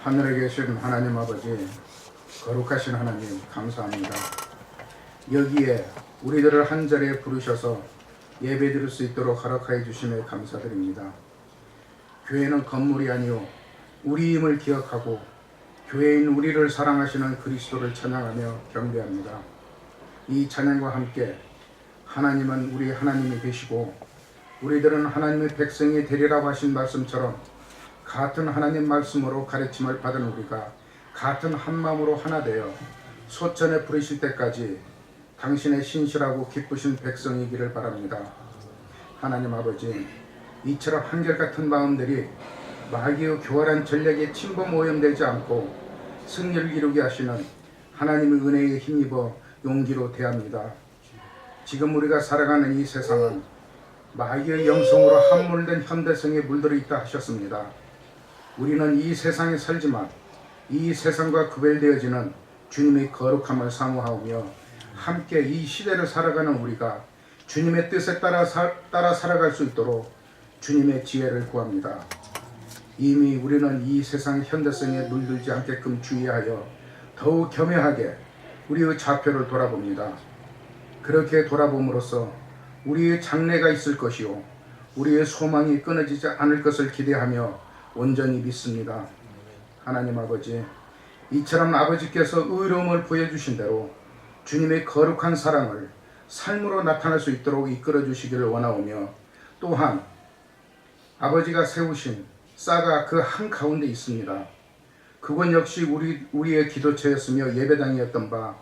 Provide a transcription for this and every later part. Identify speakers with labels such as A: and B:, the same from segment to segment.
A: 하늘에 계신 하나님 아버지, 거룩하신 하나님 감사합니다. 여기에 우리들을 한 자리에 부르셔서 예배드릴 수 있도록 허락하여 주심에 감사드립니다. 교회는 건물이 아니요 우리임을 기억하고 교회인 우리를 사랑하시는 그리스도를 찬양하며 경배합니다. 이 찬양과 함께 하나님은 우리 하나님이 되시고 우리들은 하나님의 백성이 되리라고 하신 말씀처럼 같은 하나님 말씀으로 가르침을 받은 우리가 같은 한마음으로 하나 되어 소천에 부르실 때까지 당신의 신실하고 기쁘신 백성이기를 바랍니다. 하나님 아버지, 이처럼 한결같은 마음들이 마귀의 교활한 전략에 침범 오염되지 않고 승리를 이루게 하시는 하나님의 은혜에 힘입어 용기로 대합니다. 지금 우리가 살아가는 이 세상은 마귀의 영성으로 함몰된 현대성에 물들어 있다 하셨습니다. 우리는 이 세상에 살지만 이 세상과 구별되어지는 주님의 거룩함을 사모하며 함께 이 시대를 살아가는 우리가 주님의 뜻에 따라 살아갈 수 있도록 주님의 지혜를 구합니다. 이미 우리는 이 세상 현대성에 물들지 않게끔 주의하여 더욱 겸허하게 우리의 좌표를 돌아봅니다. 그렇게 돌아봄으로써 우리의 장래가 있을 것이요 우리의 소망이 끊어지지 않을 것을 기대하며 온전히 믿습니다. 하나님 아버지, 이처럼 아버지께서 의로움을 보여주신 대로 주님의 거룩한 사랑을 삶으로 나타낼 수 있도록 이끌어 주시기를 원하오며, 또한 아버지가 세우신 싹가 그 한가운데 있습니다. 그곳 역시 우리의 기도처였으며 예배당이었던 바,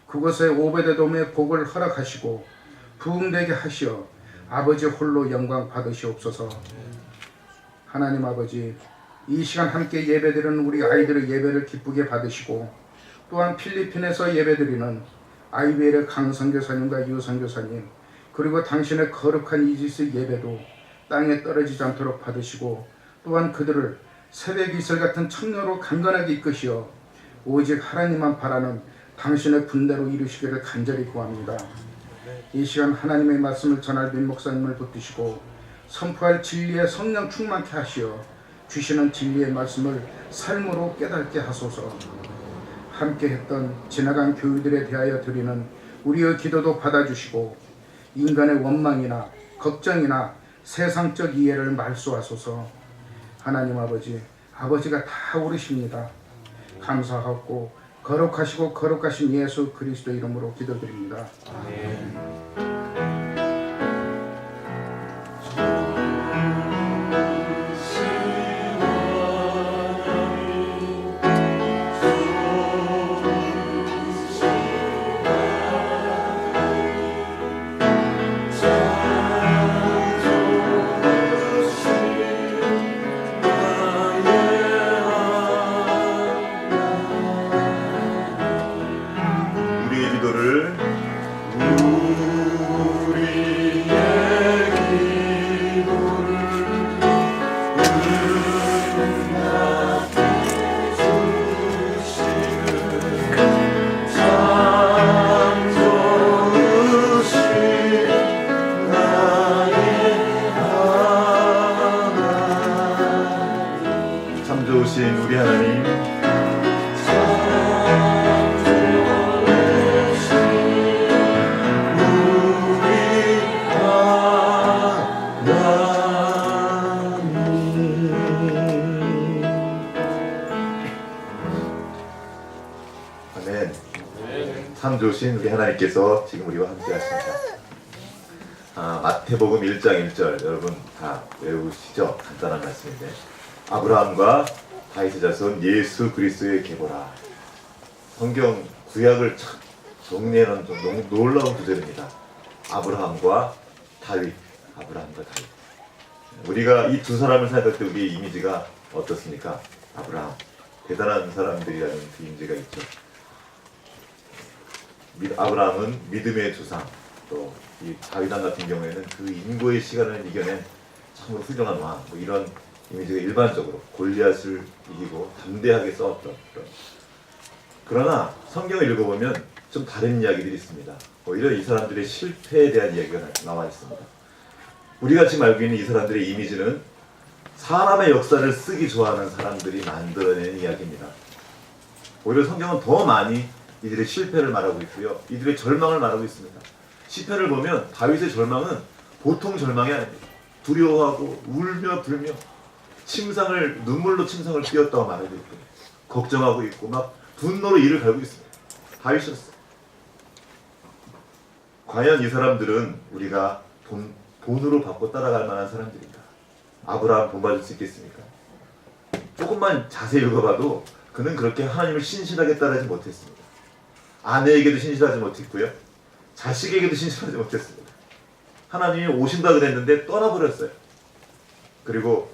A: 그곳에 오베데돔의 복을 허락하시고 부흥되게 하시어 아버지 홀로 영광 받으시옵소서. 하나님 아버지, 이 시간 함께 예배드리는 우리 아이들의 예배를 기쁘게 받으시고, 또한 필리핀에서 예배드리는 아이벨의 강 선교사님과 유 선교사님, 그리고 당신의 거룩한 이지스 예배도 땅에 떨어지지 않도록 받으시고, 또한 그들을 새벽 이슬 같은 청년으로 강건하게 이끄시어 오직 하나님만 바라는 당신의 분대로 이루시기를 간절히 구합니다. 이 시간 하나님의 말씀을 전할 민 목사님을 붙드시고 선포할 진리의 성령 충만케 하시어 주시는 진리의 말씀을 삶으로 깨닫게 하소서. 함께 했던 지나간 교회들에 대하여 드리는 우리의 기도도 받아주시고 인간의 원망이나 걱정이나 세상적 이해를 말소하소서. 하나님 아버지, 아버지가 다 오르십니다. 감사하고 거룩하시고 거룩하신 예수 그리스도 이름으로 기도드립니다. 아멘.
B: 우리 하나님, 아멘. 참 좋으신 우리 하나님께서 지금 우리와 함께 하십니다. 마태복음 1장 1절 여러분 다 외우시죠? 간단한 말씀인데, 아브라함과 다윗의 자손 예수 그리스도의 계보라. 성경 구약을 참 정리해놓은 너무 놀라운 구절입니다. 아브라함과 다윗. 우리가 이 두 사람을 생각할 때 우리의 이미지가 어떻습니까? 아브라함, 대단한 사람들이라는 그 이미지가 있죠. 아브라함은 믿음의 조상, 또 이 다윗왕 같은 경우에는 그 인고의 시간을 이겨낸 참으로 훌륭한 왕, 이런 이미지가 일반적으로 골리앗을 이기고 담대하게 싸웠던 그런. 그러나 성경을 읽어보면 좀 다른 이야기들이 있습니다. 오히려 이 사람들의 실패에 대한 이야기가 나와 있습니다. 우리가 지금 알고 있는 이 사람들의 이미지는 사람의 역사를 쓰기 좋아하는 사람들이 만들어낸 이야기입니다. 오히려 성경은 더 많이 이들의 실패를 말하고 있고요. 이들의 절망을 말하고 있습니다. 시편을 보면 다윗의 절망은 보통 절망이 아닙니다. 두려워하고 울며 불며 눈물로 침상을 띄었다고 말하고 있고 걱정하고 있고 막 분노로 이를 갈고 있습니다. 다윗이었어요. 과연 이 사람들은 우리가 본으로 받고 따라갈 만한 사람들인가? 아브라함 본받을 수 있겠습니까? 조금만 자세히 읽어봐도 그는 그렇게 하나님을 신실하게 따르지 못했습니다. 아내에게도 신실하지 못했고요. 자식에게도 신실하지 못했습니다. 하나님이 오신다 그랬는데 떠나버렸어요. 그리고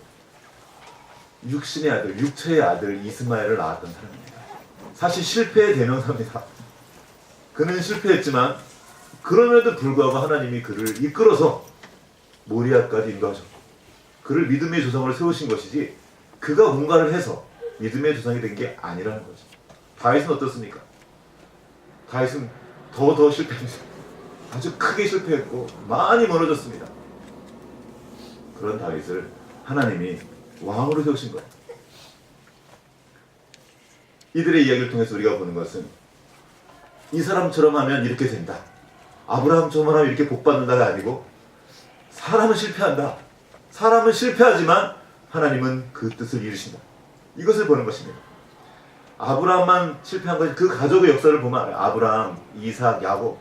B: 육신의 아들, 육체의 아들 이스마엘을 낳았던 사람입니다. 사실 실패의 대명사입니다. 그는 실패했지만 그럼에도 불구하고 하나님이 그를 이끌어서 모리아까지 인도하셨고 그를 믿음의 조상으로 세우신 것이지 그가 뭔가를 해서 믿음의 조상이 된 게 아니라는 거죠. 다윗은 어떻습니까? 다윗은 더 실패했습니다. 아주 크게 실패했고 많이 멀어졌습니다. 그런 다윗을 하나님이 왕으로 세우신 거예요. 이들의 이야기를 통해서 우리가 보는 것은 이 사람처럼 하면 이렇게 된다. 아브라함처럼 하면 이렇게 복받는다가 아니고 사람은 실패한다. 사람은 실패하지만 하나님은 그 뜻을 이루신다. 이것을 보는 것입니다. 아브라함만 실패한 것이 그 가족의 역사를 보면 알아요. 아브라함, 이삭, 야곱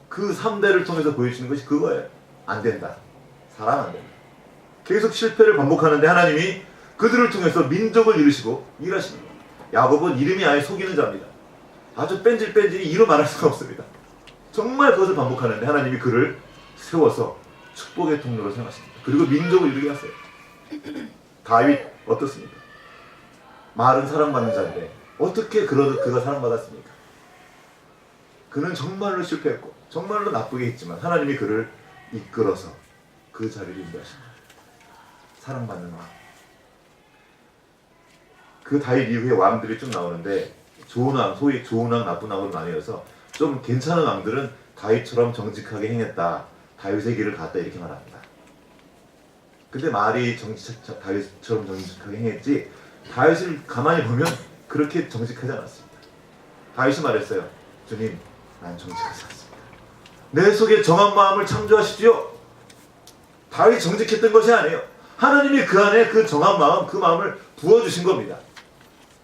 B: 그 3대를 통해서 보여주는 것이 그거예요. 안 된다. 사람 안 된다. 계속 실패를 반복하는데 하나님이 그들을 통해서 민족을 이루시고 일하십니다. 야곱은 이름이 아예 속이는 자입니다. 아주 뺀질뺀질이 이루 말할 수가 없습니다. 정말 그것을 반복하는데 하나님이 그를 세워서 축복의 통로로 사용하십니다. 그리고 민족을 이루게 하세요. 다윗 어떻습니까? 말은 사랑받는 자인데 어떻게 그가 사랑받았습니까? 그는 정말로 실패했고 정말로 나쁘게 했지만 하나님이 그를 이끌어서 그 자리를 인도하십니다. 사랑받는 왕. 그 다윗 이후에 왕들이 쭉 나오는데 좋은 왕, 소위 좋은 왕, 나쁜 왕으로 나뉘어서 좀 괜찮은 왕들은 다윗처럼 정직하게 행했다. 다윗의 길을 갔다 이렇게 말합니다. 근데 말이 다윗처럼 정직하게 행했지 다윗을 가만히 보면 그렇게 정직하지 않았습니다. 다윗이 말했어요. 주님, 난 정직하지 않습니다. 내 속에 정한 마음을 창조하시지요. 다윗이 정직했던 것이 아니에요. 하나님이 그 안에 그 정한 마음, 그 마음을 부어주신 겁니다.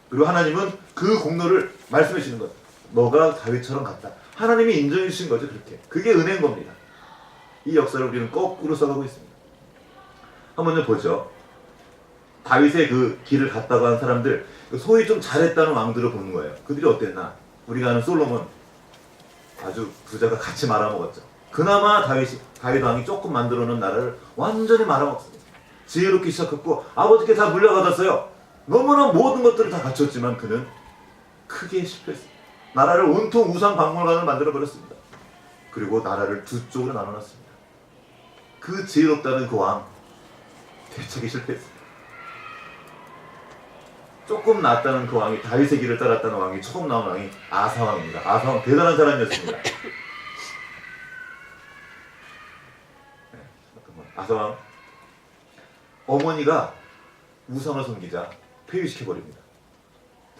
B: 그리고 하나님은 그 공로를 말씀해 주시는 것. 너가 다윗처럼 갔다. 하나님이 인정해 주신 거죠. 그렇게. 그게 은혜인 겁니다. 이 역사를 우리는 거꾸로 써가고 있습니다. 한번 좀 보죠. 다윗의 그 길을 갔다고 한 사람들, 소위 좀 잘했다는 왕들을 보는 거예요. 그들이 어땠나? 우리가 아는 솔로몬, 아주 부자가 같이 말아먹었죠. 그나마 다윗 왕이 조금 만들어 놓은 나라를 완전히 말아먹습니다. 지혜롭게 시작했고 아버지께 다 물려받았어요. 너무나 모든 것들을 다 갖췄지만 그는 크게 실패했습니다. 나라를 온통 우상 박물관을 만들어버렸습니다. 그리고 나라를 두 쪽으로 나눠놨습니다. 그 지혜롭다는 그 왕, 대책이 실패했습니다. 조금 낫다는 그 왕이, 다윗의 길을 따랐다는 왕이, 처음 나온 왕이 아사왕입니다. 아사왕 대단한 사람이었습니다. 아사왕 어머니가 우상을 섬기자 폐위시켜버립니다.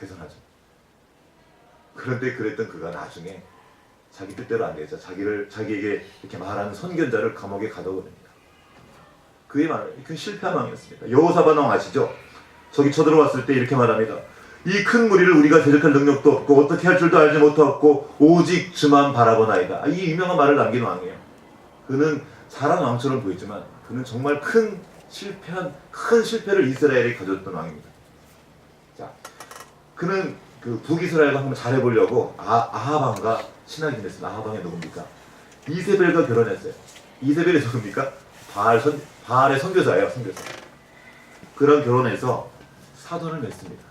B: 대단하죠. 그런데 그랬던 그가 나중에 자기 뜻대로 안 되자 자기에게 이렇게 말하는 선견자를 감옥에 가둬버립니다. 그 실패한 왕이었습니다. 여호사밧 왕 아시죠? 저기 쳐들어왔을 때 이렇게 말합니다. 이 큰 무리를 우리가 대적할 능력도 없고 어떻게 할 줄도 알지 못하고 오직 주만 바라보나이다. 이 유명한 말을 남긴 왕이에요. 그는 잘한 왕처럼 보이지만 그는 정말 큰 실패를 이스라엘에 가졌던 왕입니다. 자, 그는 그 북이스라엘과 한번 잘해보려고 아합 왕과 친하게 지냈습니다. 아합 왕이 누굽니까? 이세벨과 결혼했어요. 이세벨이 누굽니까? 바알의 선교사예요. 선교사. 그런 결혼해서 사돈을 맺습니다.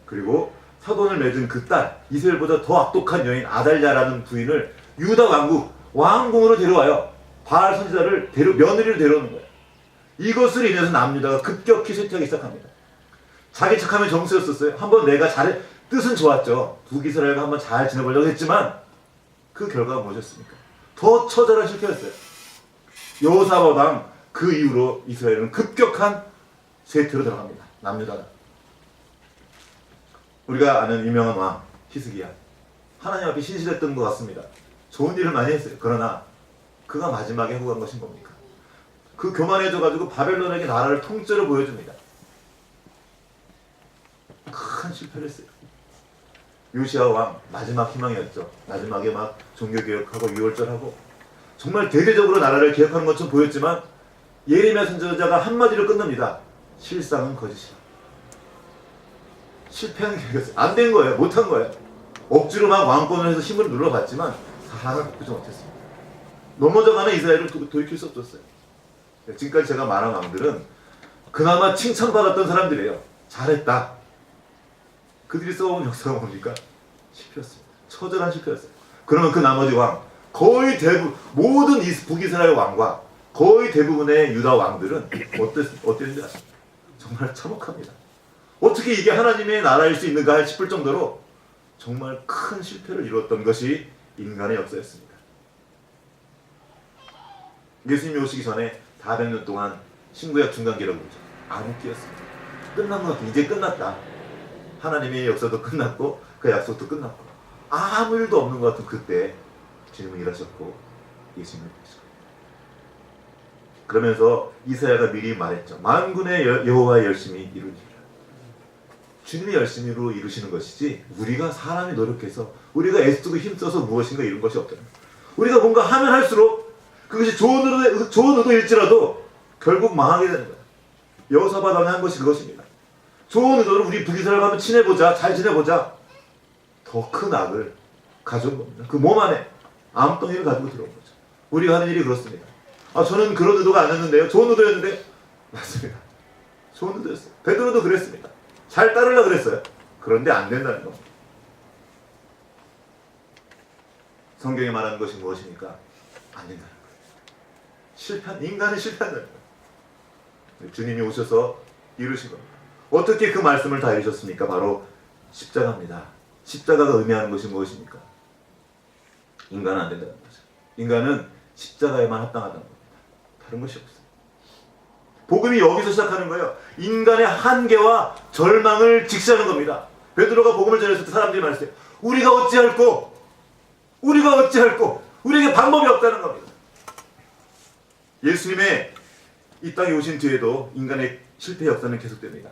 B: 그리고 사돈을 맺은 그 딸, 이세벨보다 더 악독한 여인 아달랴라는 부인을 유다 왕국 왕궁으로 데려와요. 바알 선지자를 며느리를 데려오는 거예요. 이것을 인해서 남유다가 급격히 쇠퇴하기 시작합니다. 자기 척하면 정수였었어요. 한번 내가 뜻은 좋았죠. 북이스라엘과 한번 잘 지내보려고 했지만 그 결과가 무엇이었습니까? 더 처절한 실패였어요. 여호사밧 왕 그 이후로 이스라엘은 급격한 세트로 들어갑니다. 남유다가. 우리가 아는 유명한 왕 히스기야. 하나님 앞에 신실했던 것 같습니다. 좋은 일을 많이 했어요. 그러나 그가 마지막에 하고 간 것이 뭡니까? 그 교만해져가지고 바벨론에게 나라를 통째로 보여줍니다. 큰 실패를 했어요. 요시야 왕 마지막 희망이었죠. 마지막에 막 종교개혁하고 유월절하고 정말 대대적으로 나라를 개혁하는 것처럼 보였지만 예레미야 선지자가 한마디로 끝납니다. 실상은 거짓이다. 실패한 계획이었어요. 안 된 거예요. 못한 거예요. 억지로 막 왕권을 해서 힘을 눌러봤지만 사랑을 바꾸지 못했습니다. 넘어져가는 이스라엘을 돌이킬 수 없었어요. 지금까지 제가 말한 왕들은 그나마 칭찬받았던 사람들이에요. 잘했다. 그들이 써온 역사가 뭡니까? 실패였습니다. 처절한 실패였어요. 그러면 그 나머지 왕, 거의 대부분 모든 북이스라엘 왕과 거의 대부분의 유다 왕들은 어땠는지 아십니까? 정말 참혹합니다. 어떻게 이게 하나님의 나라일 수 있는가 싶을 정도로 정말 큰 실패를 이루었던 것이 인간의 역사였습니다. 예수님이 오시기 전에 400년 동안 신구약 중간기라고 그러죠. 암흑기였습니다. 끝난 것 같아. 이제 끝났다. 하나님의 역사도 끝났고 그 약속도 끝났고 아무 일도 없는 것 같은 그때 주님은 일하셨고 예수님을 보셨습니다. 그러면서 이사야가 미리 말했죠. 만군의 여호와의 열심히 이루니라. 주님이 열심히로 이루시는 것이지 우리가 사람이 노력해서 우리가 애쓰고 힘써서 무엇인가 이룬 것이 없잖아요. 우리가 뭔가 하면 할수록 그것이 좋은 의도일지라도 결국 망하게 되는 거예요. 여호사밧 왕이 한 것이 그것입니다. 좋은 의도로 우리 북이스라엘 가면 친해보자, 잘 지내보자. 더 큰 악을 가져온 겁니다. 그 몸 안에 암덩이를 가지고 들어온 거죠. 우리가 하는 일이 그렇습니다. 아, 저는 그런 의도가 아니었는데요. 좋은 의도였는데 맞습니다. 좋은 의도였어요. 베드로도 그랬습니다. 잘 따르려고 그랬어요. 그런데 안 된다는 겁니다. 성경에 말하는 것이 무엇입니까? 안 된다는 거예요. 인간은 실패한다는 거예요. 주님이 오셔서 이루신 겁니다. 어떻게 그 말씀을 다 이루셨습니까? 바로 십자가입니다. 십자가가 의미하는 것이 무엇입니까? 인간은 안 된다는 거죠. 인간은 십자가에만 합당하다는 겁니다. 다른 것이 없어요. 복음이 여기서 시작하는 거예요. 인간의 한계와 절망을 직시하는 겁니다. 베드로가 복음을 전했을 때 사람들이 말했어요. 우리가 어찌할꼬? 우리에게 방법이 없다는 겁니다. 예수님의 이 땅에 오신 뒤에도 인간의 실패 역사는 계속됩니다.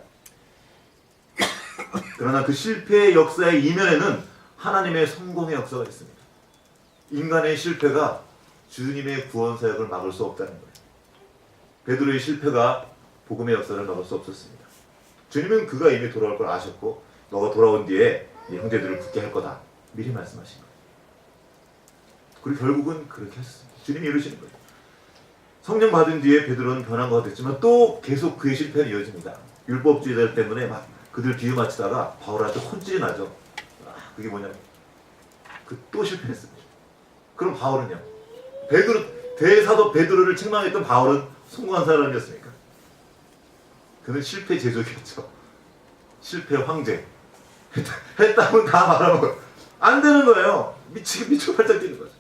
B: 그러나 그 실패의 역사의 이면에는 하나님의 성공의 역사가 있습니다. 인간의 실패가 주님의 구원 사역을 막을 수 없다는 거예요. 베드로의 실패가 복음의 역사를 막을 수 없었습니다. 주님은 그가 이미 돌아올 걸 아셨고 너가 돌아온 뒤에 네 형제들을 굳게 할 거다. 미리 말씀하신 거예요. 그리고 결국은 그렇게 했습니다. 주님이 이루시는 거예요. 성령 받은 뒤에 베드로는 변한 것 같았지만 또 계속 그의 실패는 이어집니다. 율법주의자들 때문에 막 그들 비유 맞추다가 바울한테 혼쭐이 나죠. 그게 뭐냐면 또 실패했습니다. 그럼 바울은요? 대사도 베드로를 책망했던 바울은 성공한 사람이었습니까? 그는 실패 제조기였죠. 실패 황제. 했다면 다 말하고 안 되는 거예요. 미치고 팔짝 뛰는 거죠.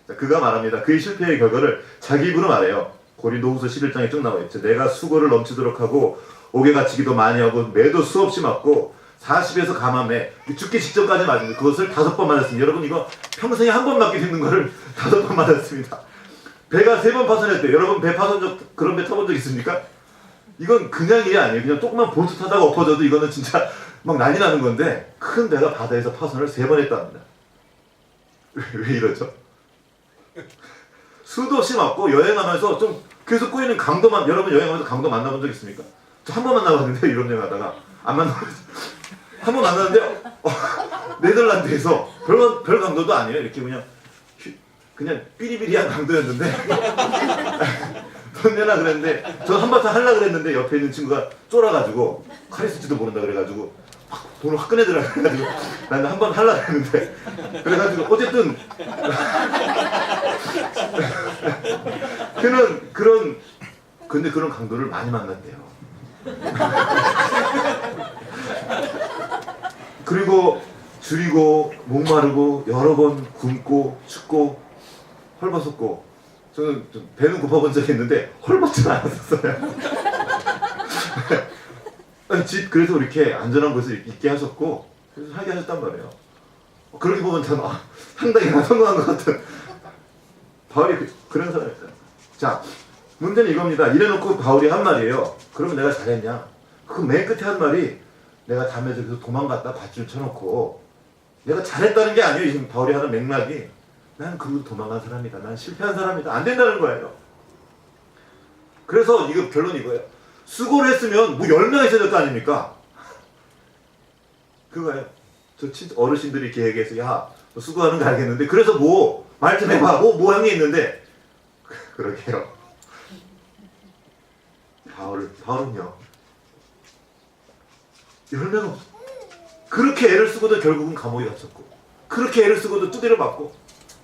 B: 자, 그가 말합니다. 그의 실패의 결과를 자기 입으로 말해요. 고린도후서 11장에 쭉 나와 있죠. 내가 수고를 넘치도록 하고 옥에 갇히기도 많이 하고 매도 수없이 맞고 40에서 감암에 죽기 직전까지 맞은 그것을 5번 맞았습니다. 여러분 이거 평생에 한 번 맞게 되는 거를 5번 맞았습니다. 배가 3번 파손했대요. 여러분 배 파손 그런 배 타본 적 있습니까? 이건 그냥 일이 아니에요. 그냥 조그만 보트 타다가 엎어져도 이거는 진짜 막 난리 나는 건데 큰 배가 바다에서 파손을 3번 했답니다. 왜 이러죠? 수도 없이 맞고 여행하면서 좀 계속 꼬이는 강도만 여러분 여행하면서 강도 만나본 적 있습니까? 저 한 번 만나봤는데 유럽 여행하다가 안 만나봤어요. 한 번 만났는데 네덜란드에서 별 강도도 아니에요. 이렇게 그냥 삐리비리한 강도였는데 돈 내라 그랬는데 저 한바탕 하려고 그랬는데 옆에 있는 친구가 쫄아가지고 칼 쓸지도 모른다 그래가지고 돈을 확 꺼내더라 그래가지고 나는 한 번 하려고 했는데 그래가지고 어쨌든 근데 그런 강도를 많이 만났대요. 그리고 줄이고 목마르고 여러 번 굶고 춥고 헐벗었고 저는 좀 배는 고파본 적이 있는데 헐벗지는 않았었어요. 아니, 집 그래서 이렇게 안전한 곳에 있게 하셨고 그래서 살게 하셨단 말이에요. 그렇게 보면 참 상당히 성공한 것 같은 바울이 그런 사람이었어요. 자, 문제는 이겁니다. 이래놓고 바울이 한 말이에요. 그러면 내가 잘했냐? 그 맨 끝에 한 말이 내가 담에서 계속 도망갔다 밧줄 쳐놓고 내가 잘했다는 게 아니에요. 지금 바울이 하는 맥락이 난 그로 도망간 사람이다. 난 실패한 사람이다. 안 된다는 거예요. 그래서 이거 결론이 이거예요. 수고를 했으면 뭐 10명 있어야 될 거 아닙니까? 그거예요. 저 어르신들이 이렇게 얘기해서 야, 너 수고하는 거 알겠는데 그래서 뭐 말 좀 해봐. 뭐 한 게 있는데 그러게요. 바울은요 10명 없어. 그렇게 애를 쓰고도 결국은 감옥에 갇혔고 그렇게 애를 쓰고도 두드려 맞고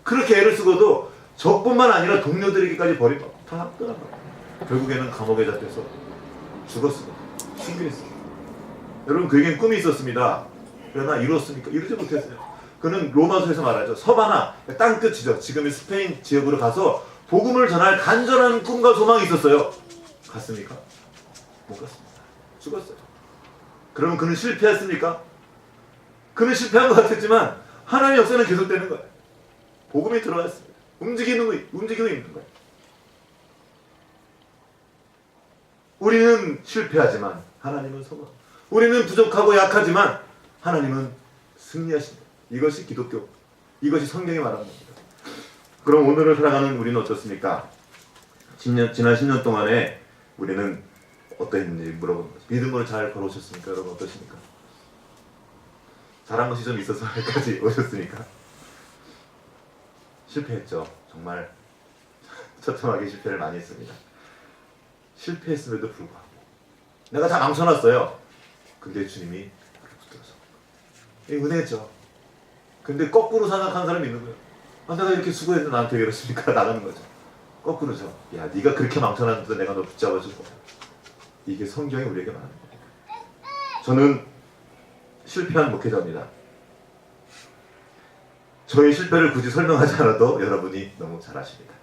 B: 그렇게 애를 쓰고도 저뿐만 아니라 동료들에게까지 버림받고 다 떠나가고 결국에는 감옥에 잡혀서 죽었습니다. 순교했습니다. 여러분 그에겐 꿈이 있었습니다. 그러나 이루었습니까? 이루지 못했어요. 그는 로마서에서 말하죠. 서바나 땅끝이죠. 지금의 스페인 지역으로 가서 복음을 전할 간절한 꿈과 소망이 있었어요. 갔습니까? 못 갔습니다. 죽었어요. 그러면 그는 실패했습니까? 그는 실패한 것 같았지만 하나님의 역사는 계속되는 거예요. 복음이 들어왔습니다. 움직이고 있는 거예요. 우리는 실패하지만 하나님은 성공. 우리는 부족하고 약하지만 하나님은 승리하십니다. 이것이 기독교, 이것이 성경이 말하는 겁니다. 그럼 오늘을 살아가는 우리는 어떻습니까? 지난 10년 동안에 우리는 어떠했는지 물어보는 거죠. 믿음으로 잘 걸어오셨습니까? 여러분 어떠십니까? 잘한 것이 좀 있어서 여기까지 오셨으니까 실패했죠. 정말 처참하게 실패를 많이 했습니다. 실패했음에도 불구하고 내가 다 망쳐놨어요. 근데 주님이 붙들어서 이 은혜죠. 근데 거꾸로 생각하는 사람이 있는 거예요. 내가 이렇게 수고했는데 나한테 왜 이렇습니까? 나가는 거죠. 거꾸로죠. 야, 네가 그렇게 망쳐놨는데 내가 너 붙잡아줄 거야. 이게 성경이 우리에게 말하는 거예요. 저는 실패한 목회자입니다. 저의 실패를 굳이 설명하지 않아도 여러분이 너무 잘 아십니다.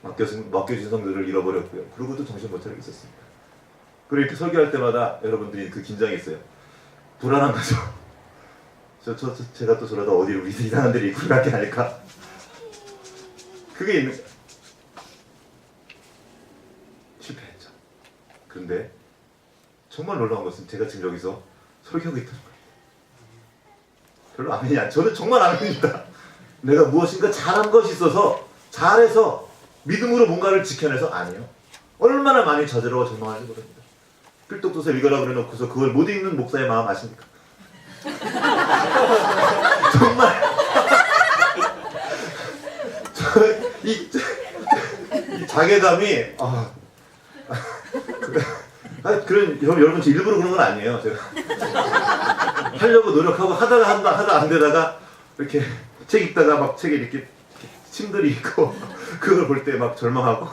B: 맡겨진 성들을 잃어버렸고요. 그러고도 정신 못 차리고 있었습니다. 그리고 이렇게 설교할 때마다 여러분들이 그 긴장이 있어요. 불안한 거죠. 제가 또 저러다 어디로 이상한 데를 이끌고 갈게 아닐까? 그게 있는 거예요. 실패했죠. 그런데 정말 놀라운 것은 제가 지금 여기서 설교하고 있다는 거예요. 별로 아멘이 안, 저는 정말 아멘입니다. 내가 무엇인가 잘한 것이 있어서 잘해서 믿음으로 뭔가를 지켜내서 아니에요. 얼마나 많이 좌절하고 절망하는지 모릅니다. 필독도서 읽으라 그래놓고서 그걸 못 읽는 목사의 마음 아십니까? 정말 이 자괴감이 그런 여러분 저 일부러 그런 건 아니에요. 제가 하려고 노력하고 하다가 안 되다가 이렇게 책 읽다가 막 책에 이렇게 침들이 있고 그걸 볼 때 막 절망하고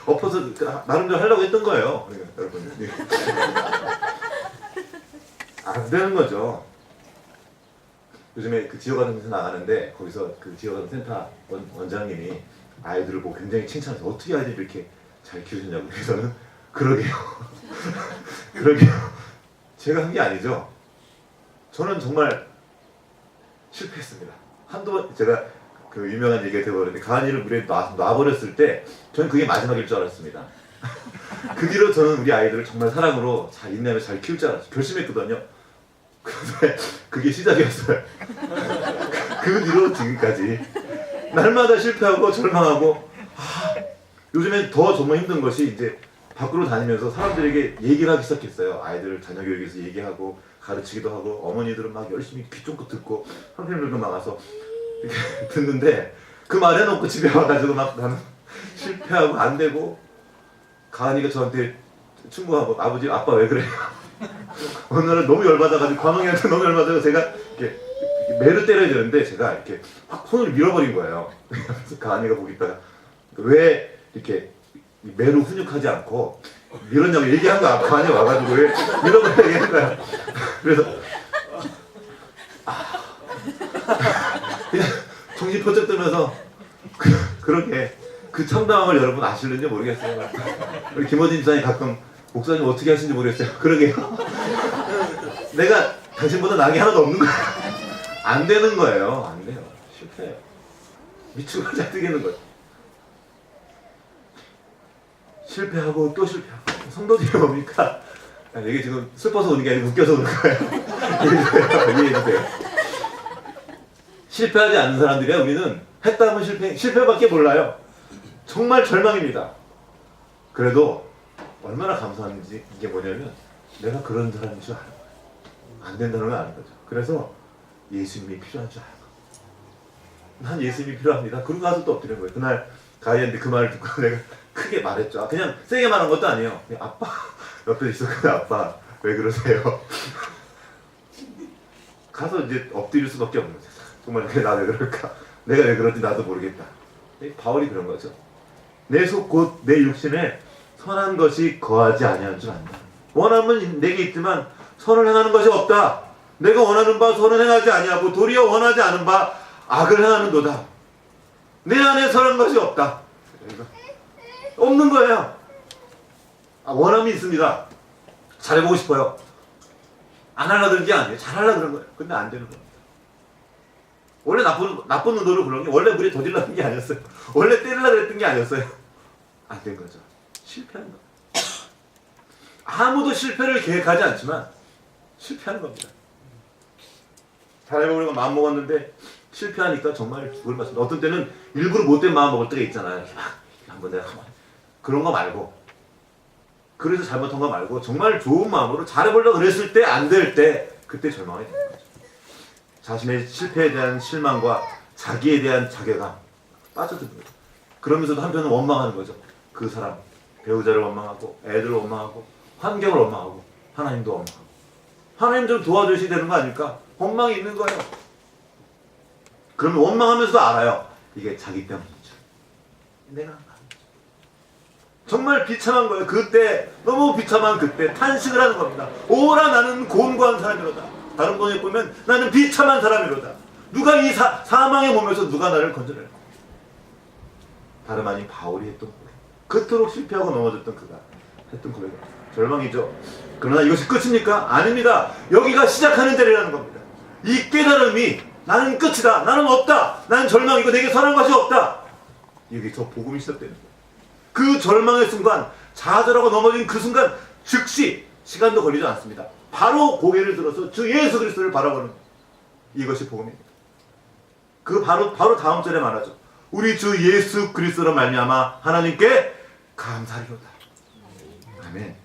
B: 엎어서 나름대로 하려고 했던 거예요. 여러분 안 되는 거죠. 요즘에 그 지역아동센터 나가는데 거기서 그 지역아동센터 원장님이 아이들을 보고 굉장히 칭찬해서 어떻게 아이들이 이렇게 잘 키우셨냐고. 그래서는 그러게요. 그러게요. 제가 한 게 아니죠. 저는 정말 실패했습니다. 한두 번 제가 그 유명한 얘기가 되어버렸는데 가은이를 물에 놔버렸을 때 저는 그게 마지막일 줄 알았습니다. 그 뒤로 저는 우리 아이들을 정말 사랑으로 잘 인내하며 잘 키울 줄 알았어요. 결심했거든요. 그런데 그게 시작이었어요. 그 뒤로 지금까지 날마다 실패하고 절망하고 요즘엔 더 정말 힘든 것이 이제 밖으로 다니면서 사람들에게 얘기를 하기 시작했어요. 아이들을 자녀 교육에 대해서 얘기하고 가르치기도 하고 어머니들은 막 열심히 귀 쫑긋 듣고 선생님들도 막 와서 이렇게 듣는데 그 말 해놓고 집에 와가지고 막 나는 실패하고 안 되고 가은이가 저한테 충고하고 아버지 아빠 왜 그래요? 어느 날은 너무 열받아가지고 관홍이한테 너무 열받아서 제가 이렇게 매를 때려야 되는데 제가 이렇게 확 손을 밀어버린 거예요. 그래서 가은이가 보기다가 왜 이렇게 매로 훈육하지 않고 밀었냐고 얘기한 거야. 가은이 와가지고 왜 밀어버리게 얘기한 거야. 그래서 그냥 정신 번쩍 들면서 그렇게 그 참담함을 여러분 아실는지 모르겠어요. 우리 김호진 집사님 가끔 목사님 어떻게 하시는지 모르겠어요. 그러게요. 내가 당신보다 낙이 하나도 없는 거야. 안 되는 거예요. 안 돼요. 실패해요. 미치고 자뜨기는 거예요. 실패하고 또 실패하고. 성도들이 뭡니까? 이게 지금 슬퍼서 오는 게 아니고 웃겨서 오는 거예요. 이해해주세요. 실패하지 않는 사람들이야. 우리는 했다 하면 실패밖에 몰라요. 정말 절망입니다. 그래도 얼마나 감사한지 이게 뭐냐면 내가 그런 사람인 줄 아는 거예요. 안 된다는 걸 아는 거죠. 그래서 예수님이 필요한 줄 알고 난 예수님이 필요합니다. 그러고 가서 또 엎드린 거예요. 그날 가이한테 그 말을 듣고 내가 크게 말했죠. 그냥 세게 말한 것도 아니에요. 그냥 아빠 옆에 있었거든. 아빠 왜 그러세요? 가서 이제 엎드릴 수밖에 없는 거죠. 정말 나 왜 그럴까? 내가 왜 그런지 나도 모르겠다. 바울이 그런 거죠. 내 속 곧 내 육신에 선한 것이 거하지 아니한 줄 안다. 원함은 내게 있지만 선을 행하는 것이 없다. 내가 원하는 바 선을 행하지 아니하고 도리어 원하지 않은 바 악을 행하는도다. 내 안에 선한 것이 없다. 없는 거예요. 원함이 있습니다. 잘해보고 싶어요. 안 하려고 그런 게 아니에요. 잘하려고 그런 거예요. 근데 안 되는 겁니다. 원래 나쁜 의도로 그런 게 원래 물에 더딜려는 게 아니었어요. 원래 때리려고 그랬던 게 아니었어요. 안 된 거죠. 실패한 거. 아무도 실패를 계획하지 않지만 실패하는 겁니다. 잘해보려고 마음 먹었는데 실패하니까 정말 죽을 맛입니다. 어떤 때는 일부러 못된 마음 먹을 때가 있잖아요. 한번 내가 그런 거 말고 그래서 잘못한 거 말고 정말 좋은 마음으로 잘해보려고 그랬을 때 안 될 때 그때 절망이 되는 거죠. 자신의 실패에 대한 실망과 자기에 대한 자괴감 빠져드는 거죠. 그러면서도 한편은 원망하는 거죠. 그 사람, 배우자를 원망하고 애들을 원망하고 환경을 원망하고 하나님도 원망하고 하나님 좀 도와주셔야 되는 거 아닐까? 원망이 있는 거예요. 그러면 원망하면서도 알아요. 이게 자기 때문이죠. 내가 정말 비참한 거예요. 그때 너무 비참한 그때 탄식을 하는 겁니다. 오라 나는 곤고한 사람이로다. 다른 번에 보면 나는 비참한 사람이로다. 누가 이 사망의 몸에서 누가 나를 건져낼까? 다름 아닌 바울이 했던 고백. 그토록 실패하고 넘어졌던 그가 했던 고백입니다. 절망이죠. 그러나 이것이 끝입니까? 아닙니다. 여기가 시작하는 자리라는 겁니다. 이 깨달음이 나는 끝이다. 나는 없다. 나는 절망이고 내게 선한 것이 없다. 이게 저 복음이 시작되는 거예요. 그 절망의 순간, 좌절하고 넘어진 그 순간 즉시 시간도 걸리지 않습니다. 바로 고개를 들어서 주 예수 그리스도를 바라보는 거예요. 이것이 복음입니다. 그 바로 다음 절에 말하죠. 우리 주 예수 그리스도로 말미암아 하나님께 감사리로다. 아멘.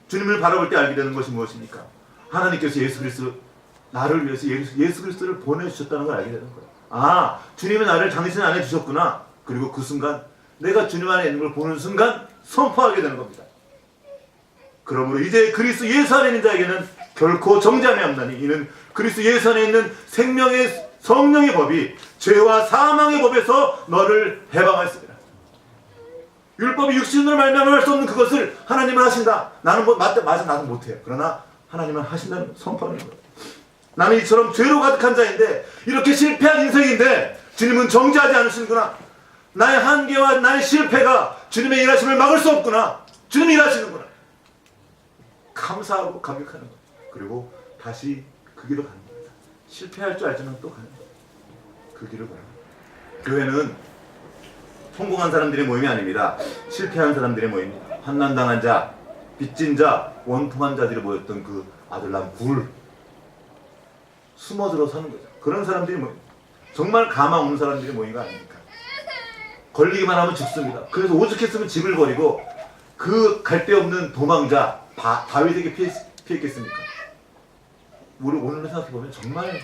B: 주님을 바라볼 때 알게 되는 것이 무엇입니까? 하나님께서 예수 그리스도 나를 위해서 예수 그리스도를 보내주셨다는 걸 알게 되는 거예요. 아, 주님이 나를 당신 안에 주셨구나. 그리고 그 순간 내가 주님 안에 있는 걸 보는 순간 선포하게 되는 겁니다. 그러므로 이제 그리스도 예수 안에 있는 자에게는 결코 정죄함이 없나니 이는 그리스도 예수 안에 있는 생명의 성령의 법이 죄와 사망의 법에서 너를 해방하였습니다. 율법이 육신으로 말미암아 할 수 없는 그것을 하나님은 하신다. 나는 맞아 나는 못해요. 그러나 하나님은 하신다는 선포하는 거예요. 나는 이처럼 죄로 가득한 자인데 이렇게 실패한 인생인데 주님은 정죄하지 않으시는구나. 나의 한계와 나의 실패가 주님의 일하심을 막을 수 없구나. 주님이 일하시는구나. 감사하고 감격하는 거예요. 그리고 다시 그 길로 가는 겁니다. 실패할 줄 알지만 또 가는 거예요. 그 길을 가는 거예요. 교회는 성공한 사람들의 모임이 아닙니다. 실패한 사람들의 모임입니다. 환난당한 자, 빚진 자, 원통한 자들이 모였던 그 아들람 굴 숨어들어 사는 거죠. 그런 사람들이 모임. 정말 가망 없는 사람들이 모인 거 아닙니까? 걸리기만 하면 죽습니다. 그래서 오죽했으면 집을 버리고 그 갈 데 없는 도망자 다윗에게 피했겠습니까? 우리 오늘 생각해보면 정말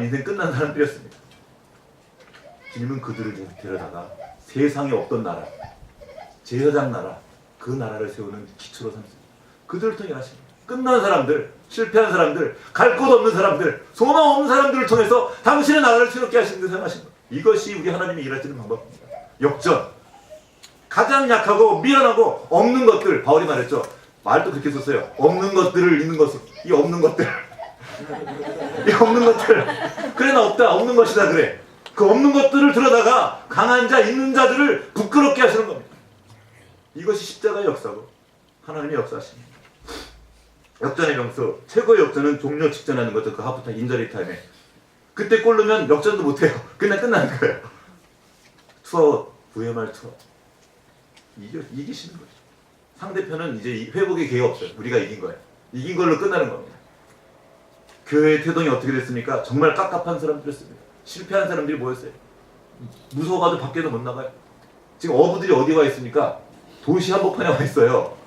B: 인생 끝난 사람들이었습니다. 주님은 그들을 데려다가 세상에 없던 나라, 제사장 나라, 그 나라를 세우는 기초로 삼습니다. 그들을 통해 하십니다. 끝난 사람들, 실패한 사람들, 갈 곳 없는 사람들, 소망 없는 사람들을 통해서 당신의 나라를 새롭게 하시는 데 사용하신 것. 이것이 우리 하나님이 일하시는 방법입니다. 역전. 가장 약하고 미련하고 없는 것들, 바울이 말했죠. 말도 그렇게 썼어요. 없는 것들을 있는 것을. 이 없는 것들. 이 없는 것들. 그래 나 없다. 없는 것이다 그래. 그 없는 것들을 들여다가 강한 자, 있는 자들을 부끄럽게 하시는 겁니다. 이것이 십자가의 역사고 하나님이 역사하십니다. 역전의 명수, 최고의 역전은 종료 직전하는 거죠. 그 하프타임, 인저리 타임에. 그때 골 넣으면 역전도 못해요. 그냥 끝나는 거예요. 투아웃, VMR 투아웃. 이기시는 거죠. 상대편은 이제 회복의 기회가 없어요. 우리가 이긴 거예요. 이긴 걸로 끝나는 겁니다. 교회의 태동이 어떻게 됐습니까? 정말 깝깝한 사람들이었습니다. 실패한 사람들이 모였어요. 무서워가지고 밖에도 못 나가요. 지금 어부들이 어디 와 있습니까? 도시 한복판에 와 있어요.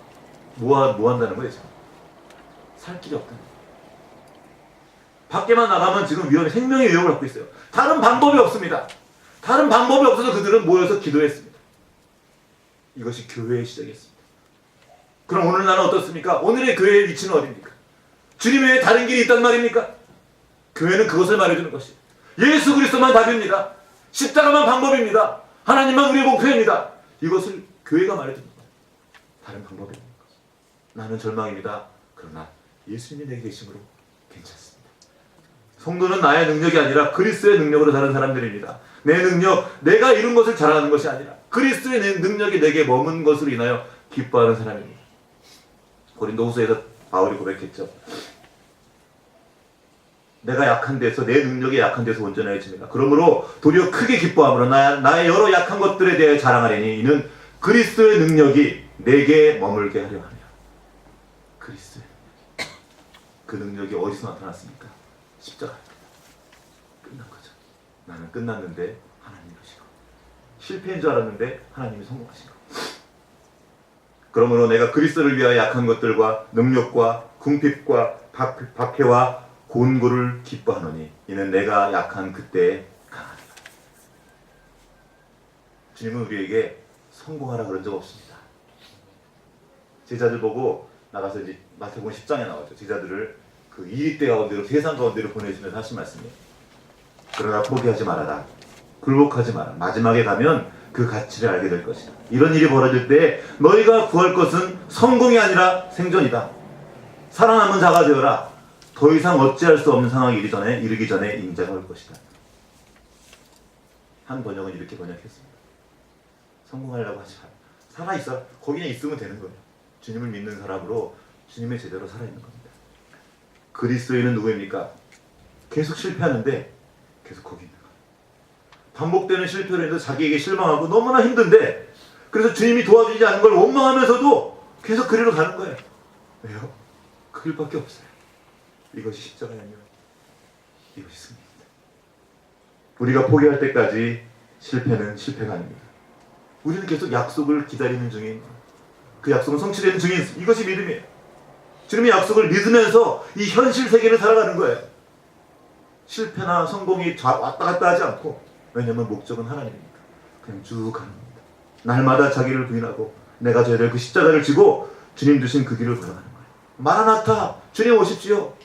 B: 뭐 한다는 거예요, 지금? 살 길이 없다는 거예요. 밖에만 나가면 지금 생명의 위협을 받고 있어요. 다른 방법이 없습니다. 다른 방법이 없어서 그들은 모여서 기도했습니다. 이것이 교회의 시작이었습니다. 그럼 오늘날은 어떻습니까? 오늘의 교회의 위치는 어디입니까? 주님 외에 다른 길이 있단 말입니까? 교회는 그것을 말해주는 것이 예수 그리스도만 답입니다. 십자가만 방법입니다. 하나님만 우리의 목표입니다. 이것을 교회가 말해주는 거예요. 다른 방법이 없는 거죠. 나는 절망입니다. 그러나 예수님이 내게 계심으로 괜찮습니다. 성도는 나의 능력이 아니라 그리스도의 능력으로 사는 사람들입니다. 내 능력, 내가 이룬 것을 자랑하는 것이 아니라 그리스도의 능력이 내게 머문 것으로 인하여 기뻐하는 사람입니다. 고린도후서에서 바울이 고백했죠. 내가 약한 데서, 내 능력이 약한 데서 온전해집니다. 그러므로 도리어 크게 기뻐함으로 나의 여러 약한 것들에 대해 자랑하리니 이는 그리스도의 능력이 내게 머물게 하려 하며. 그리스도의 능력. 그 능력이 어디서 나타났습니까? 십자가입니다. 끝난 거죠. 나는 끝났는데 하나님이 이루시고, 실패인 줄 알았는데 하나님이 성공하신 거. 그러므로 내가 그리스도를 위하여 약한 것들과 능력과 궁핍과 박해와 곤고를 기뻐하노니 이는 내가 약한 그때에 강하니라. 주님은 우리에게 성공하라 그런 적 없습니다. 제자들 보고 나가서 이제 마태복음 10장에 나오죠. 제자들을 그 이리대 가운데로, 세상 가운데로 보내주면서 하신 말씀이에요. 그러나 포기하지 말아라. 굴복하지 마라. 마지막에 가면 그 가치를 알게 될 것이다. 이런 일이 벌어질 때 너희가 구할 것은 성공이 아니라 생존이다. 살아남은 자가 되어라. 더 이상 어찌할 수 없는 상황이 이르기 전에 인자가 올 것이다. 한 번역은 이렇게 번역했습니다. 성공하려고 하지 마라. 살아있어. 거기에 있으면 되는 거예요. 주님을 믿는 사람으로 주님의 제대로 살아있는 겁니다. 그리스도인은 누구입니까? 계속 실패하는데 계속 거기 있는 거예요. 반복되는 실패로 인해서 자기에게 실망하고 너무나 힘든데, 그래서 주님이 도와주지 않는 걸 원망하면서도 계속 그리로 가는 거예요. 왜요? 그 길밖에 없어요. 이것이 십자가가 아니라 이것이 승리입니다. 우리가 포기할 때까지 실패는 실패가 아닙니다. 우리는 계속 약속을 기다리는 중인, 그 약속은 성취되는 중인, 이것이 믿음이에요. 주님의 약속을 믿으면서 이 현실 세계를 살아가는 거예요. 실패나 성공이 왔다 갔다 하지 않고, 왜냐하면 목적은 하나님이니까 그냥 쭉 가는 겁니다. 날마다 자기를 부인하고 내가 져야 될 그 십자가를 지고 주님 주신 그 길을 걸어가는 거예요. 마라나타, 주님 오십시오.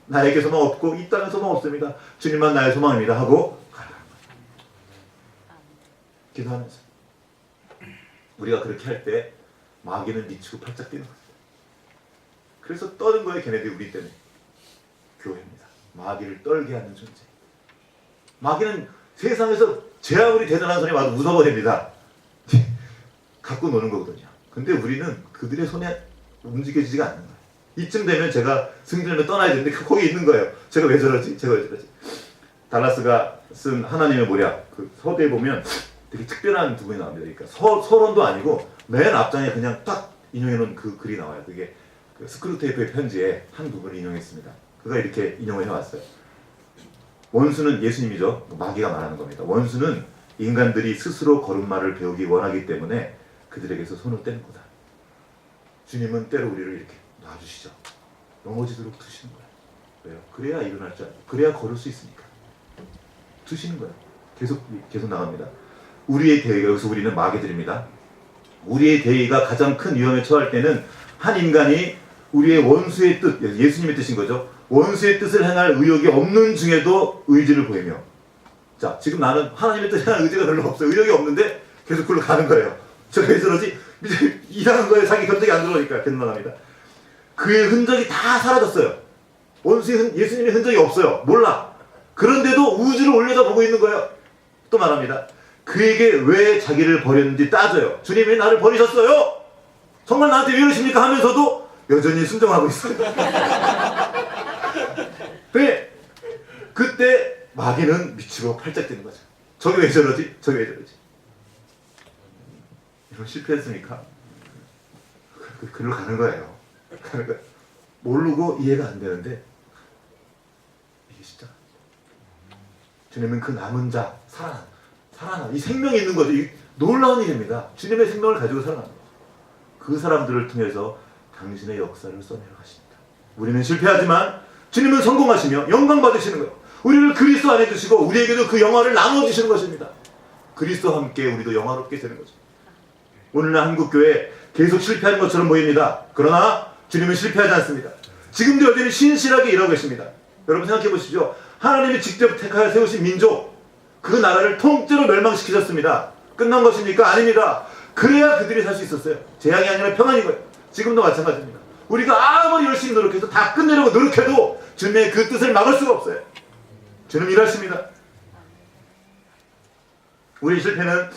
B: 나에게 소망 없고 이 땅에 소망 없습니다. 주님만 나의 소망입니다 하고 가라는 거예요. 기도하면서 우리가 그렇게 할 때 마귀는 미치고 팔짝 뛰는 겁니다. 그래서 떠는 거예요. 걔네들이 우리 때문에. 교회입니다. 마귀를 떨게 하는 존재. 마귀는 세상에서 제 아무리 대단한 손이 와도 웃어버립니다. 갖고 노는 거거든요. 근데 우리는 그들의 손에 움직여지지가 않는 거예요. 이쯤 되면 제가 승진하면 떠나야 되는데 거기 있는 거예요. 제가 왜 저러지? 달라스가 쓴 하나님의 모략, 그 서대에 보면 되게 특별한 부분이 나옵니다. 그러니까 서론도 아니고 맨 앞장에 그냥 딱 인용해놓은 그 글이 나와요. 그게 그 스크루테이프의 편지에 한 부분을 인용했습니다. 그가 이렇게 인용을 해왔어요. 원수는 예수님이죠. 마귀가 말하는 겁니다. 원수는 인간들이 스스로 걸음마를 배우기 원하기 때문에 그들에게서 손을 떼는 거다. 주님은 때로 우리를 이렇게 놔주시죠. 넘어지도록 두시는 거예요. 왜요? 그래야 일어날 줄 알고, 그래야 걸을 수 있으니까 두시는 거예요. 계속 나갑니다. 우리의 대의가, 여기서 우리는 마귀들입니다. 우리의 대의가 가장 큰 위험에 처할 때는 한 인간이 우리의 원수의 뜻, 예수님의 뜻인 거죠. 원수의 뜻을 행할 의욕이 없는 중에도 의지를 보이며, 자, 지금 나는 하나님의 뜻을 행할 의지가 별로 없어요. 의욕이 없는데 계속 그걸로 가는 거예요. 제가 왜 저러지? 이상한 거예요. 자기 견적이 안 들어오니까. 계속 나갑니다. 그의 흔적이 다 사라졌어요. 예수님의 흔적이 없어요. 몰라. 그런데도 우주를 올려다보고 있는 거예요. 또 말합니다. 그에게 왜 자기를 버렸는지 따져요. 주님이 나를 버리셨어요. 정말 나한테 왜 이러십니까? 하면서도 여전히 순종하고 있어요. 네. 그때 마귀는 미치고 팔짝 뛰는 거죠. 저게 왜 저러지? 저게 왜 저러지? 이런 실패했으니까 글로 가는 거예요. 모르고 이해가 안 되는데 이게 진짜 주님은 그 남은 자 살아나 이 생명이 있는 거죠. 이 놀라운 일입니다. 주님의 생명을 가지고 살아나는 거죠. 그 사람들을 통해서 당신의 역사를 써내려가십니다. 우리는 실패하지만 주님은 성공하시며 영광 받으시는 거예요. 우리를 그리스도 안에 두시고 우리에게도 그 영화를 나눠주시는 것입니다. 그리스도와 함께 우리도 영화롭게 되는 거죠. 오늘날 한국교회 계속 실패하는 것처럼 보입니다. 그러나 주님은 실패하지 않습니다. 지금도 여전히 신실하게 일하고 계십니다. 여러분 생각해 보십시오. 하나님이 직접 택하여 세우신 민족, 그 나라를 통째로 멸망시키셨습니다. 끝난 것입니까? 아닙니다. 그래야 그들이 살 수 있었어요. 재앙이 아니라 평안인 거예요. 지금도 마찬가지입니다. 우리가 아무리 열심히 노력해도 다 끝내려고 노력해도 주님의 그 뜻을 막을 수가 없어요. 주님 일하십니다. 우리의 실패는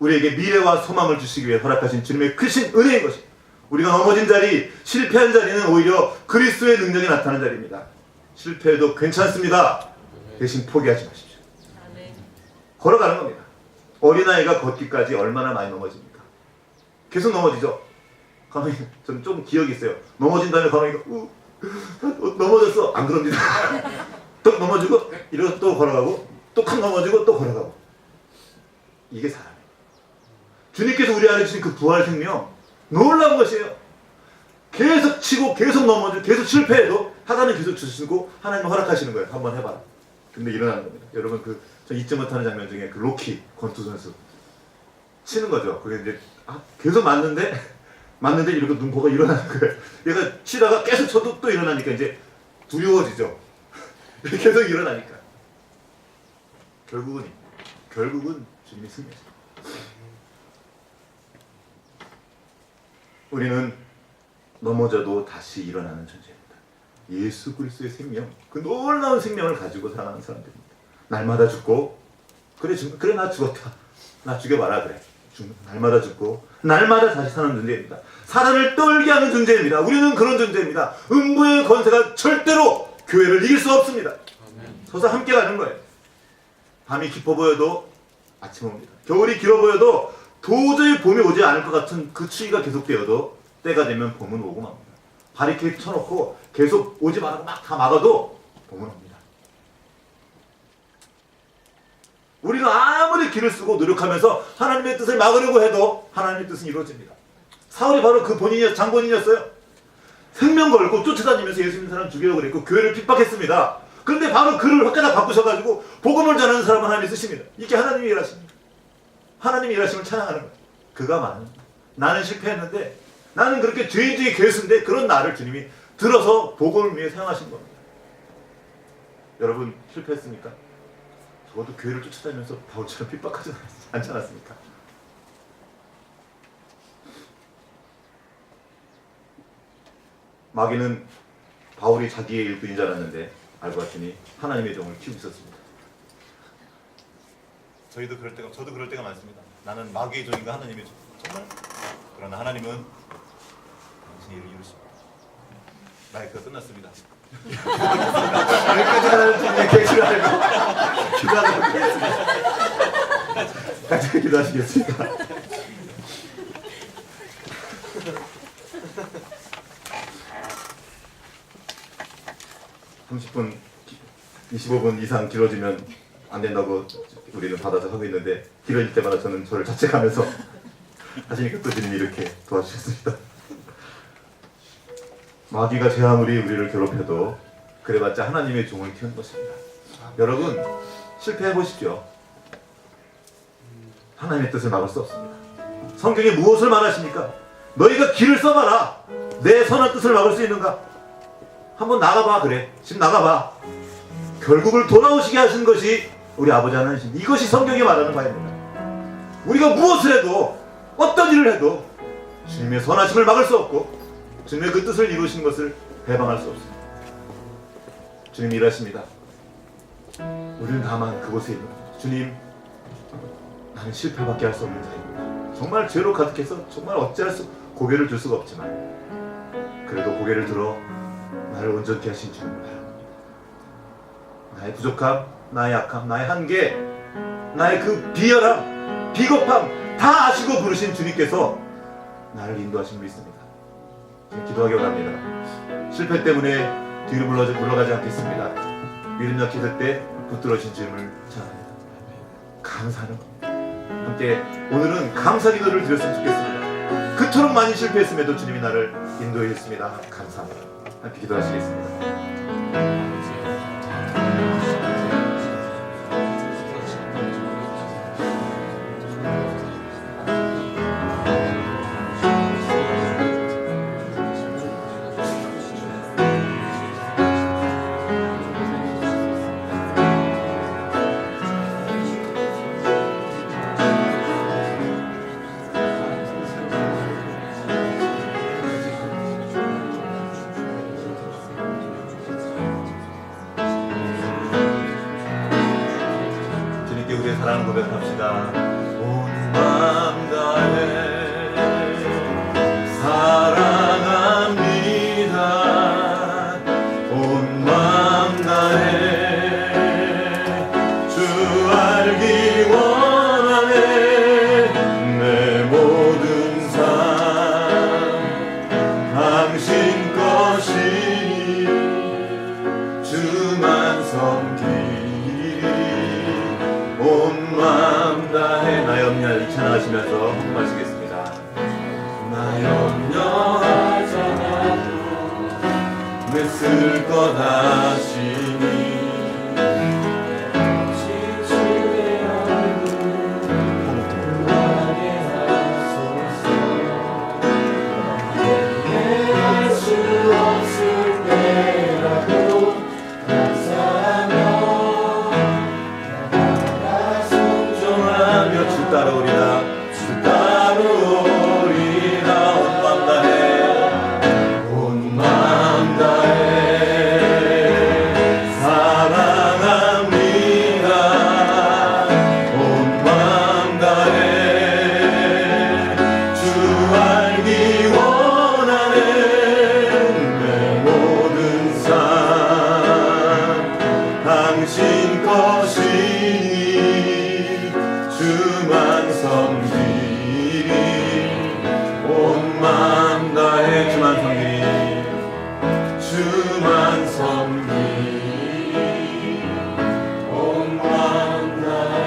B: 우리에게 미래와 소망을 주시기 위해 허락하신 주님의 크신 은혜인 것입니다. 우리가 넘어진 자리, 실패한 자리는 오히려 그리스도의 능력이 나타나는 자리입니다. 실패해도 괜찮습니다. 대신 포기하지 마십시오. 걸어가는 겁니다. 어린아이가 걷기까지 얼마나 많이 넘어집니까? 계속 넘어지죠. 가만히 저는 좀 기억이 있어요. 넘어진 다음에 가만히 넘어졌어. 안 그럽니다. 또 넘어지고 이러고 또 걸어가고 또 큰 넘어지고 또 걸어가고. 이게 사람이에요. 주님께서 우리 안에 주신 그 부활 생명 놀라운 것이에요. 계속 치고 계속 넘어지고 계속 실패해도 하나님 계속 주시고 하나님 허락하시는 거예요. 한번 해봐라. 근데 일어나는 겁니다. 여러분 저 잊지 못하는 장면 중에 그 로키 권투 선수 치는 거죠. 그게 이제 계속 맞는데 이렇게 눈코가 일어나는 거예요. 얘가 치다가 계속 쳐도 또 일어나니까 이제 두려워지죠. 계속 일어나니까 결국은 주님이 승리하십니다. 우리는 넘어져도 다시 일어나는 존재입니다. 예수 그리스도의 생명, 그 놀라운 생명을 가지고 살아가는 사람들입니다. 날마다 죽고 그래 나 죽었다. 나 죽여봐라 그래. 날마다 죽고 날마다 다시 사는 존재입니다. 사단을 떨게 하는 존재입니다. 우리는 그런 존재입니다. 음부의 권세가 절대로 교회를 이길 수 없습니다. 서서 함께 가는 거예요. 밤이 깊어 보여도 아침 옵니다. 겨울이 길어 보여도 도저히 봄이 오지 않을 것 같은 그 추위가 계속되어도 때가 되면 봄은 오고 맙니다. 바리케이트 쳐놓고 계속 오지 말라고 막 다 막아도 봄은 옵니다. 우리가 아무리 길을 쓰고 노력하면서 하나님의 뜻을 막으려고 해도 하나님의 뜻은 이루어집니다. 사울이 바로 그 장본인이었어요. 생명 걸고 쫓아다니면서 예수 믿는 사람 죽이려고 그랬고 교회를 핍박했습니다. 그런데 바로 그를 확 바꾸셔가지고 복음을 전하는 사람을 하나님이 쓰십니다. 이게 하나님이 일하십니다. 하나님이 일하심을 찬양하는 거예요. 그가 많은 나는 실패했는데 나는 그렇게 죄인 중에 괴수인데 그런 나를 주님이 들어서 복음을 위해 사용하신 겁니다. 여러분 실패했습니까? 적어도 교회를 쫓아다니면서 바울처럼 핍박하지 않지 않았습니까? 마귀는 바울이 자기의 일꾼인 줄 알았는데 알고 봤더니 하나님의 종을 키우고 있었습니다. 저도 그럴 때가 많습니다. 나는 마귀의 종인가 하나님의 종? 정말? 그러나 하나님은 당신의 일을 이루십니다. 마이크가 끝났습니다. 여기까지 하나님 주님의 계시를 알고 기도하도록 하겠습니다. 같이 기도하시겠습니다. 30분, 25분 이상 길어지면 안 된다고 우리는 받아서 하고 있는데 길어질 때마다 저는 저를 자책하면서 하시니까 또 주님이 이렇게 도와주셨습니다. 마귀가 제 아무리 우리를 괴롭혀도 그래봤자 하나님의 종을 키우는 것입니다. 여러분 실패해 보십시오. 하나님의 뜻을 막을 수 없습니다. 성경에 무엇을 말하십니까? 너희가 길을 써봐라. 내 선한 뜻을 막을 수 있는가? 한번 나가봐. 그래 지금 나가봐. 결국을 돌아오시게 하신 것이 우리 아버지 하나님, 이것이 성경이 말하는 바입니다. 우리가 무엇을 해도 어떤 일을 해도 주님의 선하심을 막을 수 없고 주님의 그 뜻을 이루신 것을 배방할 수 없습니다. 주님이 일하십니다. 우리는 다만 그곳에 있는 겁니다. 주님, 나는 실패밖에 할 수 없는 자입니다. 정말 죄로 가득해서 정말 어찌할 수 고개를 들 수가 없지만 그래도 고개를 들어 나를 온전케 하신 주님을 바라봅니다. 나의 부족함, 나의 약함, 나의 한계, 나의 그 비열함, 비겁함 다 아시고 부르신 주님께서 나를 인도하심을 믿습니다. 기도하기 원합니다. 실패 때문에 뒤로 물러가지 않겠습니다. 믿음 약해질 때 붙들어진 주님을 찬양합니다. 감사하는 겁니다. 함께 오늘은 감사 기도를 드렸으면 좋겠습니다. 그토록 많이 실패했음에도 주님이 나를 인도해 주셨습니다. 감사합니다. 함께 기도하시겠습니다. 주님께 우리의 사랑을 고백합시다. 온 마음 다해 사랑합니다. 온 마음 다해 주 알기 원하네. 내 모든 삶 당신 것이니 주만 섬기리. 온 마음 다해 나 염려하지 찬양하시면서 마시겠습니다. 나 염려하잖아도 내 쓸 것 아시니 주의 얼굴 환하게 하소서. 해할 수 없을 때라도 감사하며 주 따르오리라. 주 따르오리라. 온 마음 다해 온 마음 다해 사랑합니다. 온 마음 다해 주 알기 원하네. 내 모든 삶 당신 것이니 주만 섬기리. 온 마음 다해 주만 섬기리. 주만 섬기리. 온 마음 다해.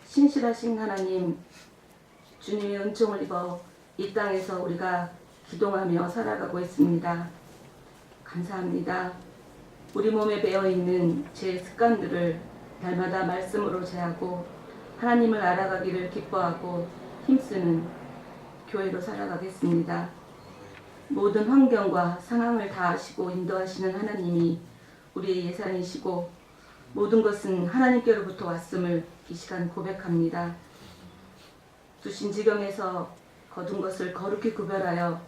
C: 신실하신 하나님, 주님의 은총을 입어 이 땅에서 우리가 기동하며 살아가고 있습니다. 감사합니다. 우리 몸에 배어있는 제 습관들을 날마다 말씀으로 제하고 하나님을 알아가기를 기뻐하고 힘쓰는 교회로 살아가겠습니다. 모든 환경과 상황을 다 아시고 인도하시는 하나님이 우리의 예산이시고 모든 것은 하나님께로부터 왔음을 이 시간 고백합니다. 두신 지경에서 거둔 것을 거룩히 구별하여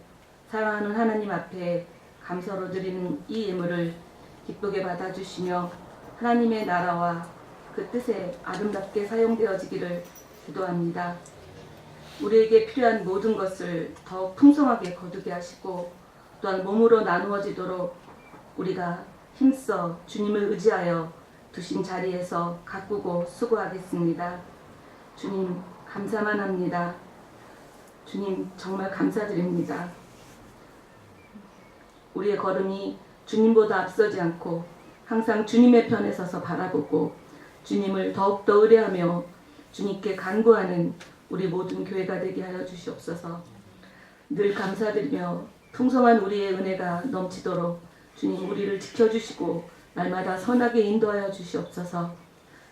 C: 사랑하는 하나님 앞에 감사로 드리는 이 예물을 기쁘게 받아주시며 하나님의 나라와 그 뜻에 아름답게 사용되어지기를 기도합니다. 우리에게 필요한 모든 것을 더욱 풍성하게 거두게 하시고 또한 몸으로 나누어지도록 우리가 힘써 주님을 의지하여 두신 자리에서 가꾸고 수고하겠습니다. 주님 감사만 합니다. 주님 정말 감사드립니다. 우리의 걸음이 주님보다 앞서지 않고 항상 주님의 편에 서서 바라보고 주님을 더욱더 의뢰하며 주님께 간구하는 우리 모든 교회가 되게 하여 주시옵소서. 늘 감사드리며 풍성한 우리의 은혜가 넘치도록 주님 우리를 지켜주시고 날마다 선하게 인도하여 주시옵소서.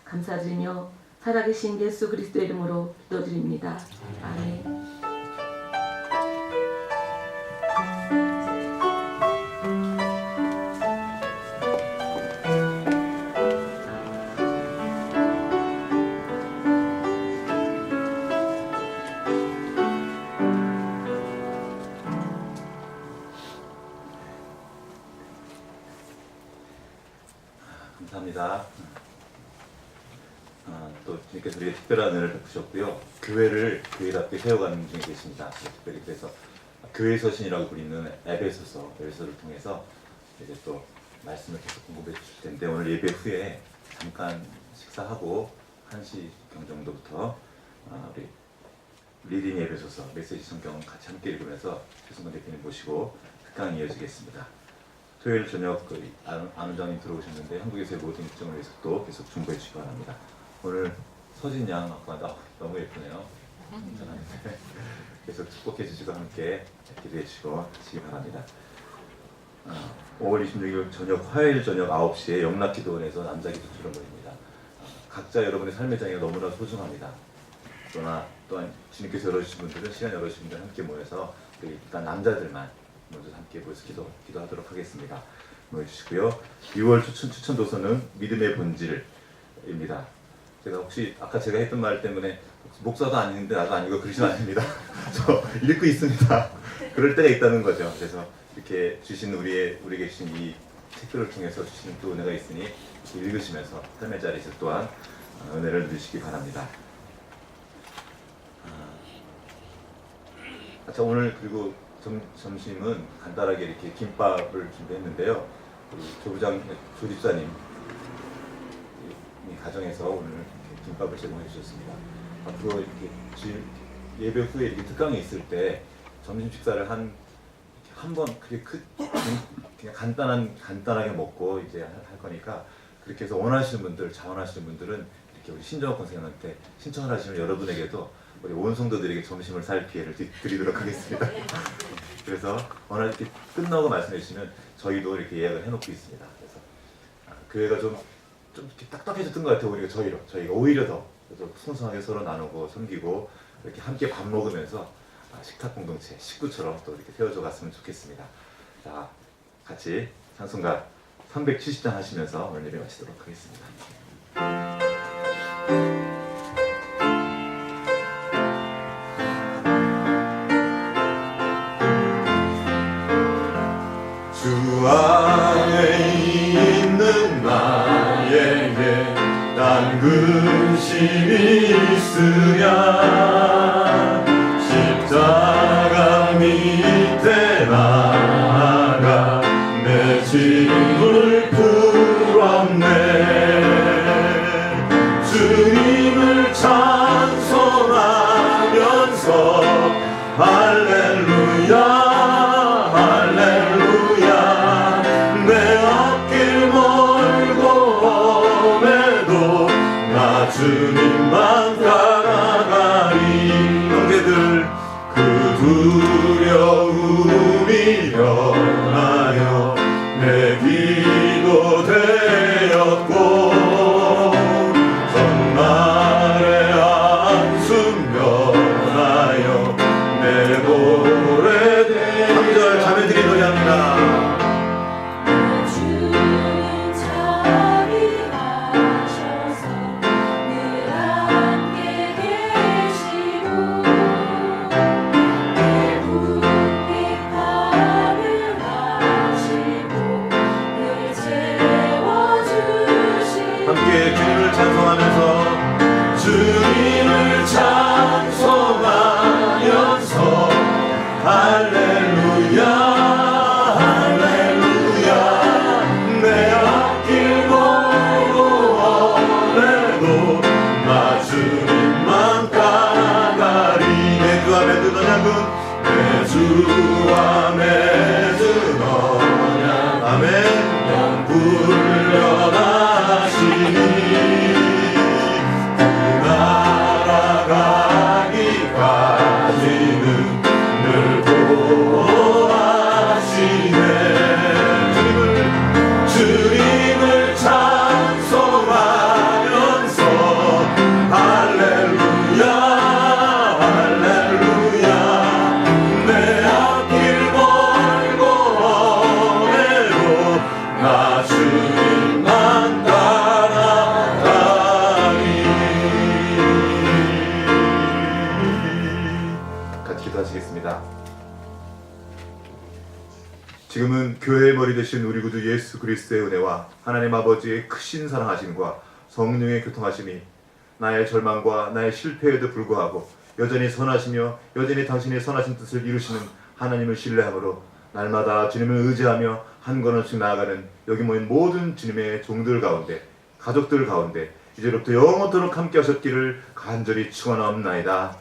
C: 감사드리며 살아계신 예수 그리스도의 이름으로 기도드립니다. 아멘.
B: 주님께서 우리에게 특별한 은혜를 베푸셨고요. 교회를 교회답게 세워가는 중에 계십니다. 특별히 그래서 교회 서신이라고 부르는 에베소서를 통해서 이제 또 말씀을 계속 공급해 주실 텐데, 오늘 예배 후에 잠깐 식사하고 1시경 정도부터 우리 리딩 에베소서 메시지 성경 같이 함께 읽으면서 최승건 대표님 모시고 특강이 이어지겠습니다. 토요일 저녁 안 원장님 들어오셨는데 한국에서의 모든 일정을 위해서 또 계속 중보해 주시기 바랍니다. 오늘 서진 양 아까 너무 예쁘네요. 괜찮은데 계속 축복해 주시고 함께 기도해 주시고 하시기 바랍니다. 5월 26일 저녁 화요일 저녁 9시에 영락기도원에서 남자기도 출연입니다. 각자 여러분의 삶의 장애가 너무나 소중합니다. 또한 주님께서 열어주신 분들은 시간 열어주신 분들 함께 모여서 우리 일단 남자들만 먼저 함께 모여서 기도하도록 하겠습니다. 모여주시고요. 6월 추천 도서는 믿음의 본질입니다. 제가 혹시 아까 제가 했던 말 때문에 목사도 아닌데 나도 아니고 그러시면 안 됩니다. 저 읽고 있습니다. 그럴 때가 있다는 거죠. 그래서 이렇게 주신 우리에게 주신 이 책들을 통해서 주신 또 은혜가 있으니 읽으시면서 삶의 자리에서 또한 은혜를 누리시기 바랍니다. 자, 오늘 그리고 점심은 간단하게 이렇게 김밥을 준비했는데요. 조 집사님 이 가정에서 오늘 김밥을 제공해 주셨습니다. 앞으로 이렇게 예배 후에 이렇게 특강이 있을 때 점심 식사를 한 번 그냥 간단하게 먹고 이제 할 거니까, 그렇게 해서 자원하시는 분들은 이렇게 우리 신정학 권사님한테 신청을 하시면 여러분에게도 우리 온 성도들에게 점심을 살 기회를 드리도록 하겠습니다. 그래서 오늘 이렇게 끝나고 말씀해 주시면 저희도 이렇게 예약을 해놓고 있습니다. 그래서 교회가 좀 이렇게 딱딱해졌던 것 같아요. 저희가 오히려 더 풍성하게 서로 나누고 섬기고 이렇게 함께 밥 먹으면서 식탁 공동체 식구처럼 또 이렇게 세워져 갔으면 좋겠습니다. 자, 같이 찬송가 370장 하시면서 오늘 예배 마치도록 하겠습니다. 주 안에 있는 나에게 단 근심이 있으랴 십자가 밑에 나아가 내 짐을 풀었네. 주님을 찬송하면서 할렐루야 할렐루야 내 앞길 멀고 험해도 나 주님만 따라가리. 형제들 그 두려움이 변하여 내 기도 되었고 전날의 한숨 변하여 내 노래 되. 3절 자매들이 노래합니다. 함께 주님을 찬송하면서 할렐루야 할렐루야 내 앞길 멀고 험해도 나 주님만 따라가리. 매주와 매주 언약은 매주와 매주 언약 아멘 영불변하시니 그 나라 가기까지는 늘 보호하시네. 주님을 찬송하면서 할렐루야 할렐루야 내 앞길 멀고 험해도 나 주님만 따라가리. 같이 기도하시겠습니다. 지금은 교회의 머리 되신 우리 구주 예수 그리스도의 은혜와 하나님 아버지의 크신 사랑하심과 성령의 교통하심이 나의 절망과 나의 실패에도 불구하고 여전히 선하시며 여전히 당신의 선하신 뜻을 이루시는 하나님을 신뢰함으로 날마다 주님을 의지하며 한 걸음씩 나아가는 여기 모인 모든 주님의 종들 가운데, 가족들 가운데 이제로부터 영원토록 함께 하셨기를 간절히 축원하옵나이다.